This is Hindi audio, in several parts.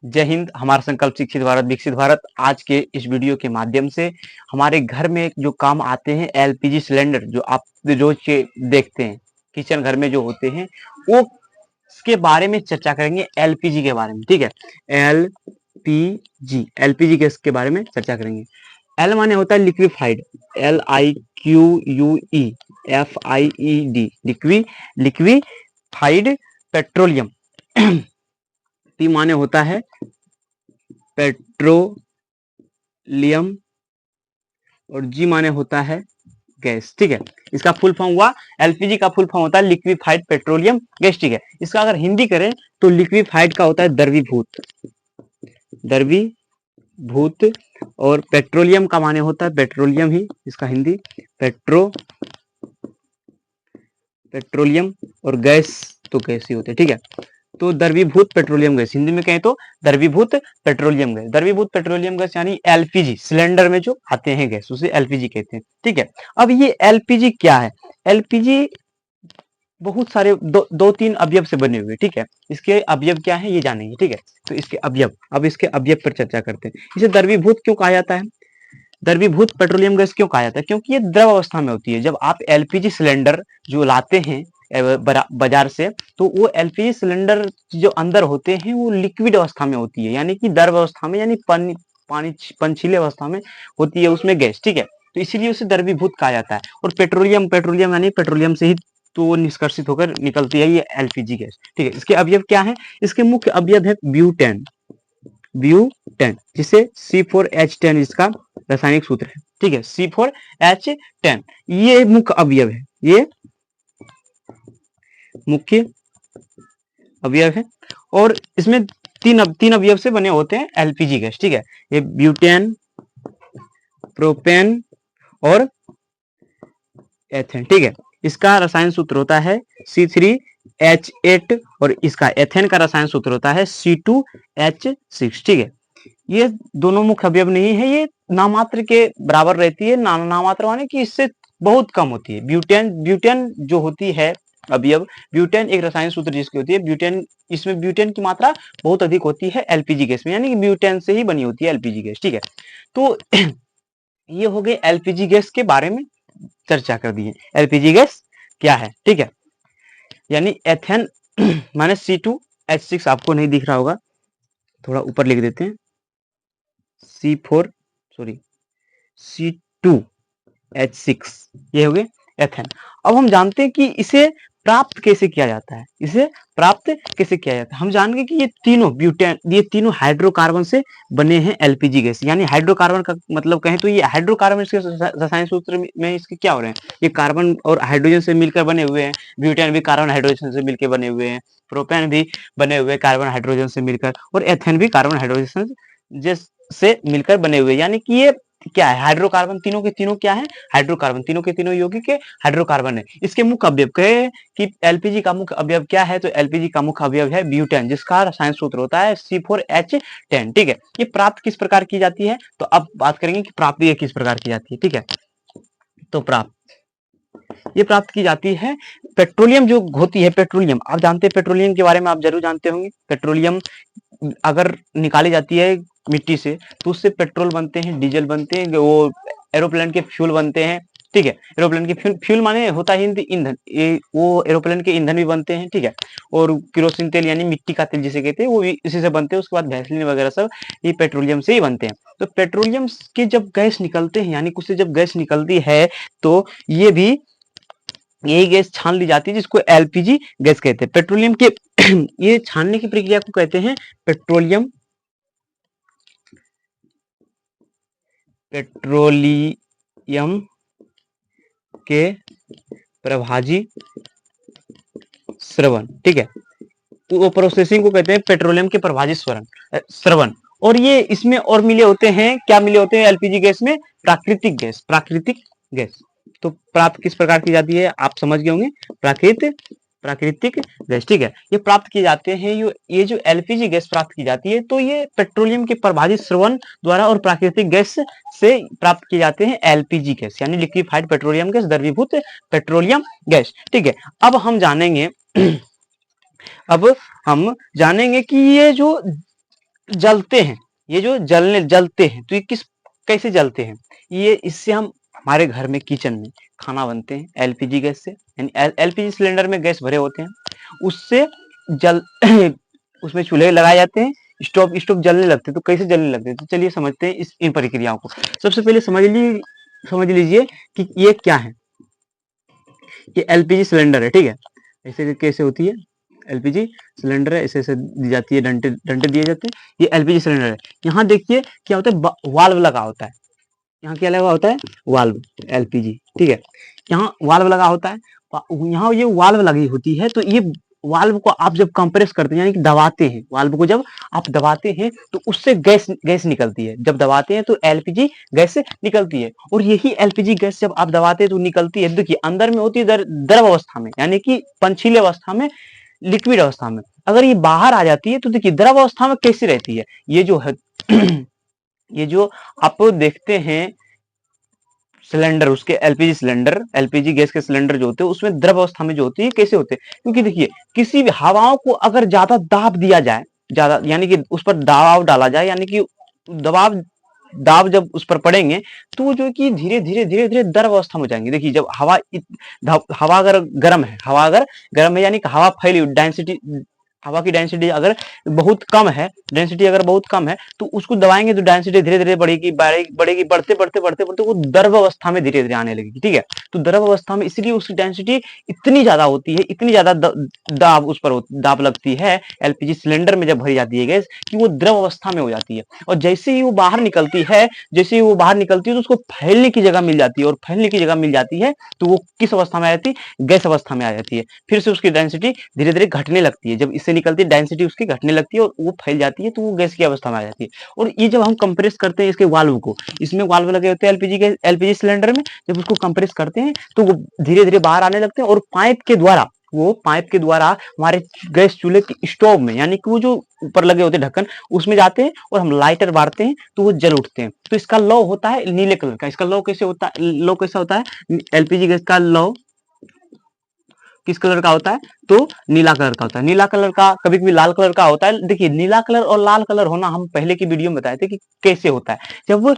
जय हिंद। हमारा संकल्प शिक्षित भारत विकसित भारत। आज के इस वीडियो के माध्यम से हमारे घर में जो काम आते हैं एलपीजी सिलेंडर, जो आप रोज के देखते हैं किचन घर में जो होते हैं, वो इसके बारे में चर्चा करेंगे, एलपीजी के बारे में। ठीक है, एलपीजी गैस के बारे में चर्चा करेंगे। एल माने होता है liquefied, LIQUEFIED, liquefied petroleum. P माने होता है पेट्रोलियम और जी माने होता है गैस। ठीक है, इसका फुल फॉर्म हुआ, एलपीजी का फुल फॉर्म होता है लिक्विफाइड पेट्रोलियम गैस। ठीक है, इसका अगर हिंदी करें तो लिक्विफाइड का होता है द्रवीभूत, और पेट्रोलियम का माने होता है पेट्रोलियम ही, इसका हिंदी पेट्रोलियम, और गैस तो गैस ही होते हैं। ठीक है, तो द्रवीभूत पेट्रोलियम गैस, हिंदी में कहें तो द्रवीभूत पेट्रोलियम गैस। द्रवीभूत पेट्रोलियम गैस यानी एलपीजी, सिलेंडर में जो आते हैं गैस, उसे एलपीजी कहते हैं। ठीक है, अब ये एलपीजी क्या है? एलपीजी बहुत सारे दो तीन अवयव से बने हुए। ठीक है, इसके अवयव क्या है ये जानेंगे। ठीक है, तो इसके अवयव, अब इसके अवयव पर चर्चा करते हैं। इसे द्रवीभूत क्यों कहा जाता है? द्रवीभूत पेट्रोलियम गैस क्यों कहा जाता है? क्योंकि ये द्रव अवस्था में होती है। जब आप एलपीजी सिलेंडर जो लाते हैं बाजार से, तो वो एलपीजी सिलेंडर जो अंदर होते हैं वो लिक्विड अवस्था में होती है, यानी कि द्रव अवस्था में, यानी पानी पंचीले अवस्था में होती है उसमें गैस। ठीक है, तो इसीलिए उसे द्रवीभूत कहा जाता है। और पेट्रोलियम यानी पेट्रोलियम से ही तो निष्कर्षित होकर निकलती है ये एलपीजी गैस। ठीक है, इसके अवयव क्या है? इसके मुख्य अवयव है ब्यूटेन, जिसे C4H10 इसका रासायनिक सूत्र है। ठीक है, C4H10 ये मुख्य अवयव है, ये मुख्य अवयव है। और इसमें तीन अवयव से बने होते हैं एलपीजी गैस। ठीक है, ये ब्यूटेन, प्रोपेन और एथेन। ठीक है, इसका रसायन सूत्र होता है C3H8 और इसका एथेन का रसायन सूत्र होता है C2H6। ठीक है, ये दोनों मुख्य अवयव नहीं है, ये नामात्र के बराबर रहती है। नामात्र माने कि इससे बहुत कम होती है। ब्यूटेन जो होती है अवयव, ब्यूटेन एक रसायन सूत्र जिसकी होती है ब्यूटेन, इसमें ब्यूटेन की मात्रा बहुत अधिक होती है एलपीजी गैस में, यानी कि ब्यूटेन से ही बनी होती है एलपीजी गैस। ठीक है, तो ये हो गए एलपीजी गैस के बारे में चर्चा कर दी है। एलपीजी गैस क्या है? ठीक है, यानी एथेन माने C2H6, आपको नहीं दिख रहा होगा, थोड़ा ऊपर लिख देते हैं, C2H6, ये हो गए एथेन। अब हम जानते हैं कि इसे प्राप्त कैसे किया जाता है। हम जानेंगे कि ये तीनों ब्यूटेन, ये तीनों हाइड्रोकार्बन से बने हैं एलपीजी गैस। यानी हाइड्रोकार्बन का मतलब कहें तो ये हाइड्रोकार्बन, इसके रसायन सूत्र में इसके क्या हो रहे हैं? ये कार्बन और हाइड्रोजन से मिलकर बने हुए हैं। ब्यूटेन भी कार्बन हाइड्रोजन से मिलकर बने हुए हैं, प्रोपेन भी बने हुए कार्बन हाइड्रोजन से मिलकर, और एथेन भी कार्बन हाइड्रोजन से मिलकर बने हुए। यानी कि ये क्या है? हाइड्रोकार्बन, तीनों के तीनों क्या है? हाइड्रोकार्बन, तीनों के तीनों यौगिक हाइड्रोकार्बन है। इसके मुख्य अवयव कहे कि एलपीजी का मुख्य अवयव क्या है? तो एलपीजी का मुख्य अवयव है ब्यूटेन, जिसका रसायन सूत्र होता है C4H10। ठीक है, ये प्राप्त किस प्रकार की जाती है? तो अब बात करेंगे कि प्राप्ति किस प्रकार की जाती है। ठीक है, तो ये प्राप्त की जाती है, पेट्रोलियम जो होती है, पेट्रोलियम आप जानते हैं, पेट्रोलियम के बारे में आप जरूर जानते होंगे। पेट्रोलियम अगर निकाली जाती है मिट्टी से तो उससे पेट्रोल बनते हैं, डीजल बनते हैं, वो एरोप्लेन के फ्यूल बनते हैं। ठीक है, एरोप्लेन के फ्यूल माने होता है ईंधन, ये वो एरोप्लेन के ईंधन भी बनते हैं। ठीक है, और केरोसिन तेल यानी मिट्टी का तेल जिसे कहते हैं, वो भी इसी से बनते हैं। उसके बाद वैसलीन वगैरह सब ये पेट्रोलियम से ही बनते हैं। तो पेट्रोलियम के जब गैस निकलते हैं, यानी कुछ से जब गैस निकलती है तो ये भी यही गैस छान ली जाती है, जिसको एलपीजी गैस कहते हैं। पेट्रोलियम के ये छानने की प्रक्रिया को कहते हैं पेट्रोलियम के प्रभाजी श्रवण। ठीक है, तो वो प्रोसेसिंग को कहते हैं पेट्रोलियम के प्रभाजी श्रवण। और ये इसमें और मिले होते हैं, क्या मिले होते हैं एलपीजी गैस में? प्राकृतिक गैस। तो प्राप्त किस प्रकार की जाती है आप समझ गए होंगे, प्राकृतिक गैस। ठीक है, ये प्राप्त किए जाते हैं, ये जो एलपीजी गैस प्राप्त की जाती है, तो ये पेट्रोलियम के प्रभाजी श्रवण द्वारा और प्राकृतिक गैस से प्राप्त किए जाते हैं एलपीजी गैस, यानी लिक्विफाइड पेट्रोलियम गैस, द्रवीभूत पेट्रोलियम गैस। ठीक है, अब हम जानेंगे कि ये जो जलते हैं, ये जो जलते हैं तो ये कैसे जलते हैं? ये इससे हम हमारे घर में किचन में खाना बनते हैं एलपीजी गैस से, यानी एलपीजी सिलेंडर में गैस भरे होते हैं, उससे जल उसमें चूल्हे लगाए जाते हैं, स्टोव स्टोव जलने लगते हैं। तो कैसे जलने लगते हैं? तो चलिए समझते हैं इन प्रक्रियाओं को। सबसे पहले समझ लीजिए कि ये क्या है। ये एलपीजी सिलेंडर है, ठीक है। ऐसे कैसे होती है एलपीजी सिलेंडर है, ऐसे ऐसे दी जाती है, डंडे डंडे दिए जाते हैं। ये एलपीजी सिलेंडर है। यहाँ देखिए क्या होता है, वाल्व लगा होता है। यहाँ क्या लगा होता है? वाल्व, एलपीजी, ठीक है। यहाँ वाल्व लगा होता है, यहाँ ये वाल्व लगी होती है। तो ये वाल्व को आप जब कंप्रेस करते हैं, यानी कि दबाते हैं, वाल्व को जब आप दबाते हैं तो उससे गैस निकलती है। जब दबाते हैं तो एलपीजी गैस निकलती है, और यही एलपीजी गैस जब आप दबाते हैं तो निकलती है। देखिए अंदर में होती है द्रव अवस्था में, यानी कि पंचीले अवस्था में, लिक्विड अवस्था में। अगर ये बाहर आ जाती है तो देखिए द्रव अवस्था में कैसी रहती है, ये जो है ये जो आप देखते हैं सिलेंडर, उसके एलपीजी गैस के सिलेंडर जो होते हैं उसमें द्रव अवस्था में जो होती है कैसे होते हैं? क्योंकि देखिए किसी भी हवाओं को अगर ज्यादा दाब दिया जाए, ज्यादा यानी कि उस पर दबाव डाला जाए, यानी कि दबाव दाब जब उस पर पड़ेंगे तो वो जो है कि धीरे धीरे द्रव अवस्था में हो जाएंगे। देखिए जब हवा अगर गर्म है, यानी कि हवा फैली डेंसिटी, हवा की डेंसिटी अगर डेंसिटी अगर बहुत कम है तो उसको दबाएंगे तो डेंसिटी धीरे धीरे बढ़ेगी, बढ़ते वो द्रव अवस्था में धीरे धीरे आने लगेगी, ठीक है। तो द्रव अवस्था में इसलिए उसकी डेंसिटी इतनी ज्यादा होती है, इतनी ज्यादा दाब उस पर दाब लगती है एलपीजी सिलेंडर में जब भरी जाती है गैस, कि वो द्रव अवस्था में हो जाती है। और जैसे ही वो बाहर निकलती है तो उसको फैलने की जगह मिल जाती है, और फैलने की जगह मिल जाती है तो वो किस अवस्था में आ जाती है? गैस अवस्था में आ जाती है। फिर से उसकी डेंसिटी धीरे धीरे घटने लगती है, जब इससे निकलती है डेंसिटी उसकी घटने लगती है और वो फैल जाती है, तो वो गैस की अवस्था में आ जाती है। और ये जब हम कंप्रेस करते हैं इसके वाल्व को, इसमें वाल्व लगे होते हैं एलपीजी सिलेंडर में, जब उसको कंप्रेस करते हैं तो वो धीरे धीरे बाहर आने लगते हैं, और पाइप के द्वारा हमारे गैस चूल्हे की स्टोव में, यानी कि वो जो ऊपर लगे होते हैं ढक्कन, उसमें जाते हैं और हम लाइटर बारते हैं तो वो जल उठते हैं। तो इसका लौ होता है नीले कलर का। इसका लौ कैसा होता है? एलपीजी गैस का लौ किस कलर का होता है? तो नीला कलर का होता है। नीला कलर का, कभी कभी लाल कलर का होता है। देखिए नीला कलर और लाल कलर होना हम पहले की वीडियो में बताए थे कि कैसे होता है। जब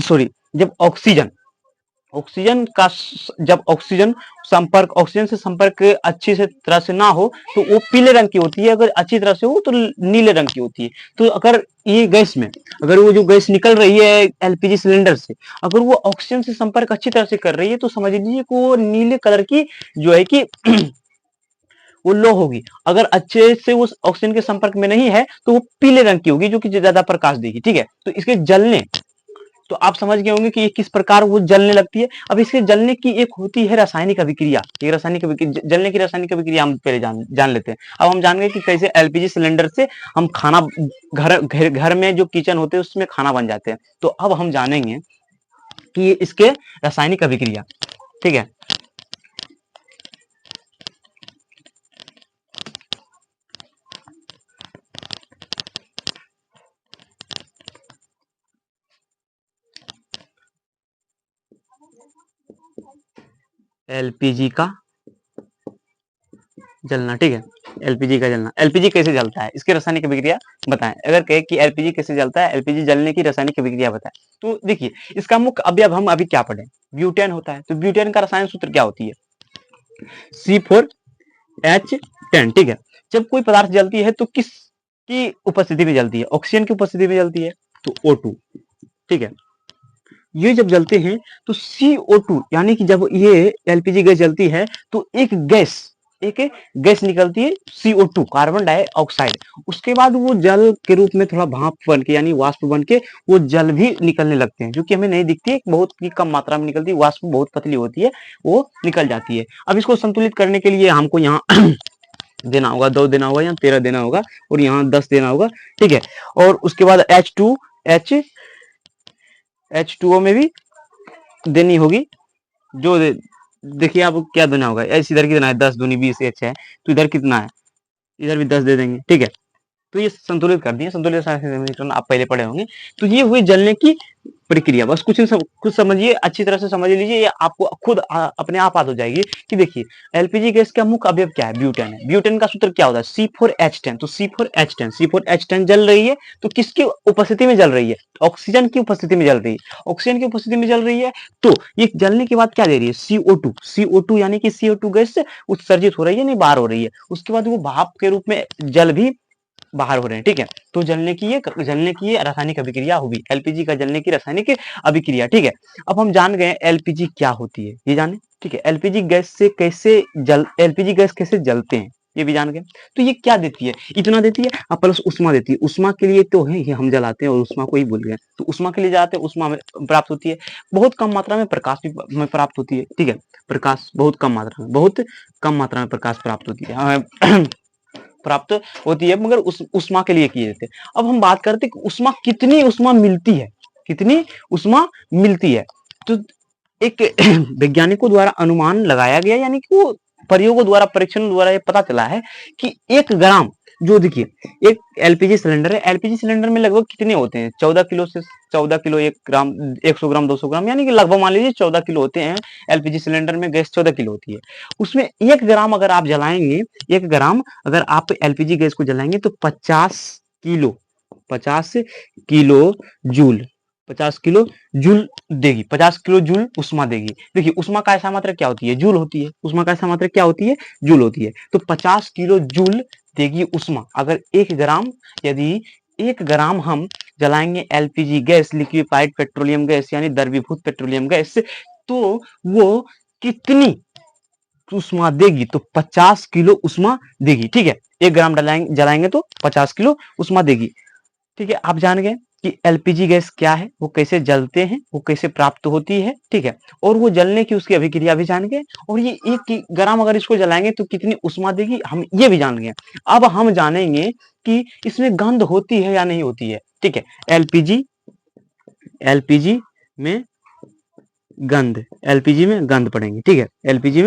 सॉरी, जब ऑक्सीजन का जब ऑक्सीजन से संपर्क अच्छी से तरह से ना हो तो वो पीले रंग की होती है, अगर अच्छी तरह से हो तो नीले रंग की होती है। तो अगर ये गैस में, अगर वो जो गैस निकल रही है एलपीजी सिलेंडर से, अगर वो ऑक्सीजन से संपर्क अच्छी तरह से कर रही है तो समझ लीजिए कि वो नीले कलर की जो है कि वो लो होगी। अगर अच्छे से वो ऑक्सीजन के संपर्क में नहीं है तो वो पीले रंग की होगी, जो कि ज्यादा प्रकाश देगी, ठीक है। तो इसके जलने, तो आप समझ गए होंगे कि ये किस प्रकार वो जलने लगती है। अब इसके जलने की एक होती है रासायनिक अभिक्रिया। ये जलने की रासायनिक अभिक्रिया हम पहले जान लेते हैं। अब हम जान गए कि कैसे एलपीजी सिलेंडर से हम खाना, घर में जो किचन होते हैं उसमें खाना बन जाते हैं। तो अब हम जानेंगे कि इसके रासायनिक अभिक्रिया, ठीक है। एलपीजी का जलना, ठीक है। एलपीजी का जलना, एलपीजी कैसे जलता है, इसकी रासायनिक अभिक्रिया बताएं। अगर कहे कि एलपीजी कैसे जलता है, एलपीजी जलने की रासायनिक अभिक्रिया बताएं, तो देखिए इसका मुख्य, हम अभी क्या पढ़े, ब्यूटेन होता है। तो ब्यूटेन का रसायन सूत्र क्या होती है? C4H10, ठीक है। जब कोई पदार्थ जलती है तो किस की उपस्थिति में जलती है? ऑक्सीजन की उपस्थिति में जलती है, तो O2, ठीक है। ये जब जलते हैं तो CO2, यानी कि जब ये एलपीजी गैस जलती है तो एक गैस निकलती है CO2, कार्बन डाइऑक्साइड। उसके बाद वो जल के रूप में थोड़ा भाप बन के, यानी वाष्प बन के वो जल भी निकलने लगते हैं, जो कि हमें नहीं दिखती है, बहुत ही कम मात्रा में निकलती है, वाष्प बहुत पतली होती है, वो निकल जाती है। अब इसको संतुलित करने के लिए हमको यहाँ देना होगा, 2 देना होगा, यहाँ 13 देना होगा, और यहाँ 10 देना होगा, ठीक है। और उसके बाद H2O में भी देनी होगी, जो देखिए आप क्या देना होगा, ऐसे इधर कितना है, 10 दूनी 20 H है, तो इधर कितना है, इधर भी 10 दे देंगे, ठीक है। तो ये संतुलित कर दिए, संतुलित रासायनिक समीकरण आप पहले पढ़े होंगे। तो ये हुई जलने की प्रक्रिया, बस कुछ समझिए, अच्छी तरह से समझ लीजिए, ये आपको खुद अपने आप याद हो जाएगी कि देखिए एलपीजी गैस का मुख्य अवयव क्या है, ब्यूटेन है। ब्यूटेन का सूत्र क्या होता है, C4H10। तो C4H10 जल रही है, तो किसकी उपस्थिति में जल रही है, ऑक्सीजन की उपस्थिति में जल रही है, ऑक्सीजन की उपस्थिति में जल रही है। तो ये जलने के बाद क्या दे रही है, CO2 यानी कि CO2 गैस उत्सर्जित हो रही है, नहीं बाहर हो रही है। उसके बाद वो भाप के रूप में जल भी बाहर हो रहे हैं, ठीक है। तो जलने की ये रासायनिक अभिक्रिया होगी, एलपीजी का जलने की रासायनिक अभिक्रिया, ठीक है। अब हम जान गए एलपीजी क्या होती है, ये जाने, ठीक है। एलपीजी गैस कैसे जलते हैं ये भी जान गए। तो ये क्या देती है, इतना देती है और प्लस उष्मा देती है। उष्मा के लिए तो है ये हम जलाते हैं, और उष्मा को ही भूल गए। तो उष्मा के लिए जलाते हैं, उष्मा में प्राप्त होती है। बहुत कम मात्रा में प्रकाश भी में प्राप्त होती है, ठीक है। प्रकाश बहुत कम मात्रा में प्रकाश प्राप्त होती है, प्राप्त होती है, मगर उष्मा के लिए किए जाते हैं। अब हम बात करते हैं कि उष्मा कितनी उष्मा मिलती है, कितनी उष्मा मिलती है। तो एक वैज्ञानिकों द्वारा अनुमान लगाया गया, यानी कि वो प्रयोगों द्वारा, परीक्षण द्वारा ये पता चला है कि 1 ग्राम, जो देखिए एक एलपीजी सिलेंडर है, एलपीजी सिलेंडर में लगभग कितने होते हैं, 14 किलो 1 ग्राम, 100 ग्राम 200 ग्राम, यानी कि लगभग मान लीजिए 14 किलो होते हैं। एलपीजी सिलेंडर में गैस 14 किलो होती है। उसमें 1 ग्राम अगर आप जलाएंगे, 1 ग्राम अगर आप एलपीजी गैस को जलाएंगे तो 50 किलो जूल 50 किलो जूल देगी, 50 किलो जूल उष्मा देगी। देखिए उष्मा का ऐसा मात्रा क्या होती है, जूल होती है। उष्मा का ऐसा मात्रा क्या होती है, जूल होती है। तो 50 किलो जूल देगी उष्मा, अगर 1 ग्राम, यदि 1 ग्राम हम जलाएंगे LPG gas, liquefied petroleum gas, यानी द्रवीभूत पेट्रोलियम गैस, तो वो कितनी उष्मा देगी, तो 50 किलो उष्मा देगी, ठीक है। 1 ग्राम जलाएंगे तो 50 किलो उष्मा देगी, ठीक है। आप जान गए कि एलपीजी गैस क्या है, वो कैसे जलते हैं, वो कैसे प्राप्त होती है, ठीक है। और वो जलने की उसकी अभिक्रिया भी जान गए, और ये 1 ग्राम अगर इसको जलाएंगे तो कितनी उष्मा देगी, हम ये भी जान गए। अब हम जानेंगे कि इसमें गंध होती है या नहीं होती है, ठीक है। एलपीजी में एलपीजी में गंध पड़ेंगे, ठीक है। एलपीजी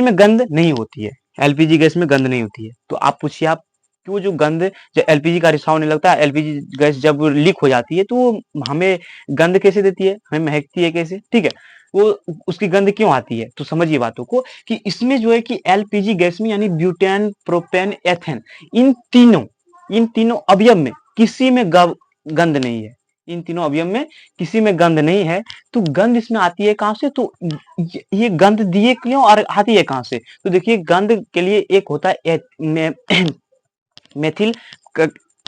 में गंध नहीं होती है, एलपीजी गैस में गंध नहीं होती है। तो आप पूछिए, आप क्यों, जो गंध, जब एलपीजी का रिसाव नहीं लगता, एलपीजी गैस जब लीक हो जाती है तो हमें गंध कैसे देती है, हमें महकती है कैसे, ठीक है। वो उसकी गंध क्यों आती है, तो समझिए बातों को कि इसमें जो है कि एलपीजी गैस में, यानी ब्यूटेन, प्रोपेन, एथेन, इन तीनों अवयव में किसी में गंध नहीं है, इन तीनों अवयव में किसी में गंध नहीं है। तो गंध इसमें आती है कहां से, तो ये गंध दिए क्यों और आती है कहां से, तो देखिए गंध के लिए एक होता है मेथिल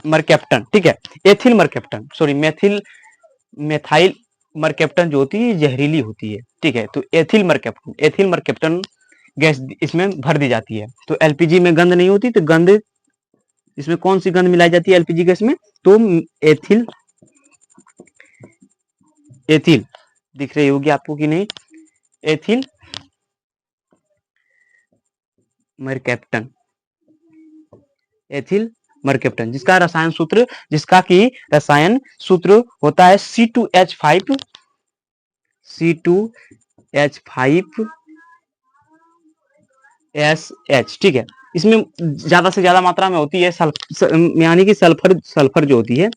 मरकैप्टन, ठीक है। Ethyl mercaptan, sorry methyl mercaptan जो होती है जहरीली होती है, ठीक है। तो एथिल मरकैप्टन गैस इसमें भर दी जाती है। तो एलपीजी में गंध नहीं होती, तो गंध इसमें कौन सी गंध मिलाई जाती है एलपीजी गैस में, तो एथिल दिख रही होगी आपको कि नहीं, एथिल मरकैप्टन, एथिल मरकैप्टन, जिसका रसायन सूत्र होता है C2H5 SH, ठीक है। इसमें ज्यादा से ज्यादा मात्रा में होती है यानी कि सल्फर जो होती है,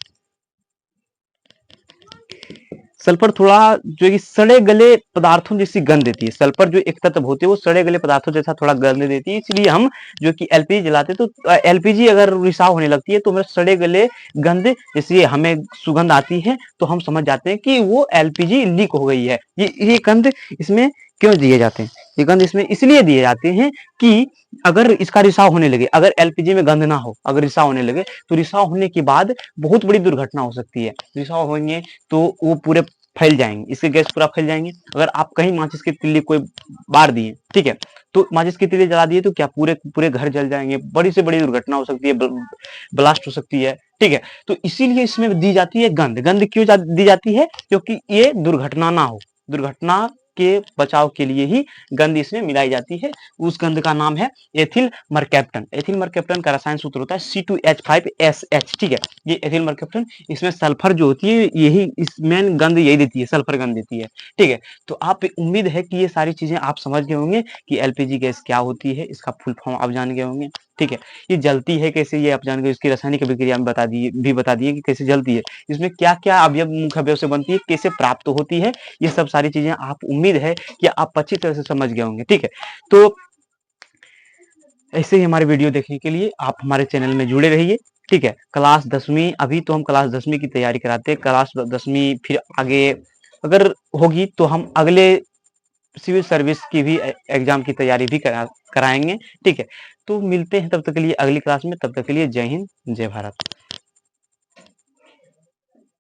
सल्फर थोड़ा जो है कि सड़े गले पदार्थों जैसी गंध देती है। सल्फर जो एक तत्व होती है वो सड़े गले पदार्थों जैसा थोड़ा गंध देती है, इसलिए हम जो कि एलपीजी जलाते हैं तो एलपीजी अगर रिसाव होने लगती है तो हमें सड़े गले गंध जैसी हमें सुगंध आती है, तो हम समझ जाते हैं कि वो एलपीजी लीक हो गई है। ये गंध इसमें क्यों दिए जाते हैं, ये गंध इसमें इसलिए दिए जाते हैं कि अगर इसका रिसाव होने लगे, अगर एलपीजी में गंध ना हो, अगर रिसाव होने लगे, तो रिसाव होने के बाद बहुत बड़ी दुर्घटना हो सकती है। रिसाव होंगे तो वो पूरे फैल जाएंगे, इसके गैस पूरा फैल जाएंगे। अगर आप कहीं माचिस की तिल्ली कोई बार दिए, ठीक है, तो माचिस की तिल्ली जला दिए तो क्या पूरे घर जल जाएंगे, बड़ी से बड़ी दुर्घटना हो सकती है, ब्लास्ट हो सकती है, ठीक है। तो इसीलिए इसमें दी जाती है गंध क्यों दी जाती है, क्योंकि ये दुर्घटना ना हो, दुर्घटना के बचाव के लिए ही गंध इसमें मिलाई जाती है। उस गंध का नाम है एथिल मरकैप्टन का रसायन सूत्र होता है C2H5SH, ठीक है। ये एथिल मरकैप्टन, इसमें सल्फर जो होती है यही इसमें गंध यही देती है, सल्फर गंध देती है, ठीक है। तो आप उम्मीद है कि ये सारी चीजें आप समझ गए होंगे कि एलपीजी गैस क्या होती है, इसका फुल फॉर्म आप जान गए होंगे, ठीक है। ये जलती है कैसे, ये आप जान गए, इसकी रासायनिक अभिक्रिया में बता दिए कि कैसे जलती है, इसमें क्या-क्या अवयव मुख्य अवयव से बनती है, कैसे प्राप्त होती है, ये सब सारी चीजें आप उम्मीद है कि आप अच्छी तरह से समझ गए होंगे। ठीक है, तो ऐसे ही हमारे वीडियो देखने के लिए आप हमारे चैनल में जुड़े रहिए। ठीक है, क्लास 10वीं, अभी तो हम क्लास 10वीं की तैयारी कराते हैं, क्लास 10वीं फिर आगे अगर होगी तो हम अगले सिविल सर्विस की भी एग्जाम की तैयारी भी कराएंगे। ठीक है, तो मिलते हैं तब तक के लिए अगली क्लास में, तब तक के लिए जय हिंद, जय भारत।